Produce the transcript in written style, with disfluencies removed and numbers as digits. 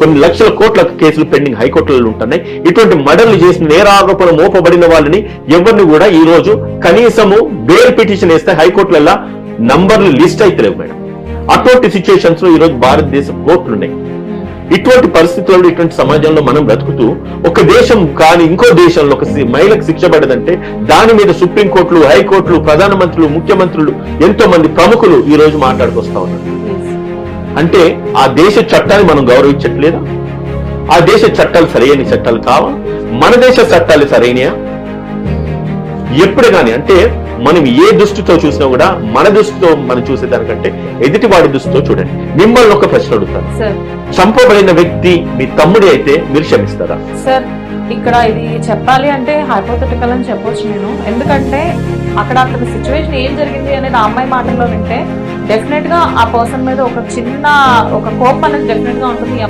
కొన్ని లక్షల కోట్ల కేసులు పెండింగ్ హైకోర్టులలో ఉంటున్నాయి. ఇటువంటి మర్డర్లు చేసిన నేరారోపణ మోపబడిన వాళ్ళని ఎవరిని కూడా ఈ రోజు కనీసము బెయిల్ పిటిషన్ వేస్తే హైకోర్టులలో నంబర్లు లిస్ట్ అయితే లేవు మేడం. అటువంటి సిచ్యువేషన్స్ లో ఈ రోజు భారతదేశ కోర్టులు ఉన్నాయి. ఇటువంటి పరిస్థితుల్లో ఇటువంటి సమాజంలో మనం బ్రతుకుతూ ఒక దేశం కానీ ఇంకో దేశంలో ఒక మహిళకు శిక్ష పడదంటే దాని మీద సుప్రీంకోర్టులు, హైకోర్టులు, ప్రధానమంత్రులు, ముఖ్యమంత్రులు, ఎంతో మంది ప్రముఖులు ఈ రోజు మాట్లాడుకొస్తా ఉన్నారు. అంటే ఆ దేశ చట్టాన్ని మనం గౌరవించట్లేదా? ఆ దేశ చట్టాలు సరైన చట్టాలు కావా? మన దేశ చట్టాలు సరైనయా? ఎప్పుడు కానీ అంటే మనం ఏ దృష్టితో చూసినా కూడా మన దృష్టితో మనం చూసేదానికంటే ఎదుటి వాడి దృష్టితో చూడండి. మిమ్మల్ని ఒక ప్రశ్న అడుగుతాను, చంపబడిన వ్యక్తి మీ తమ్ముడి అయితే మీరు క్షమిస్తారా? సార్ ఇక్కడ ఇది చెప్పాలి అంటే హైపోథెటికల్ అని చెప్పొచ్చు నేను. ఎందుకంటే అక్కడ సిచ్యువేషన్ ఏం జరిగింది అనేది ఆ అమ్మాయి మాటల్లో వింటే డెఫినెట్ గా ఆ పర్సన్ మీద ఒక చిన్న కోపం అనేది డెఫినెట్ గా ఉంటుంది.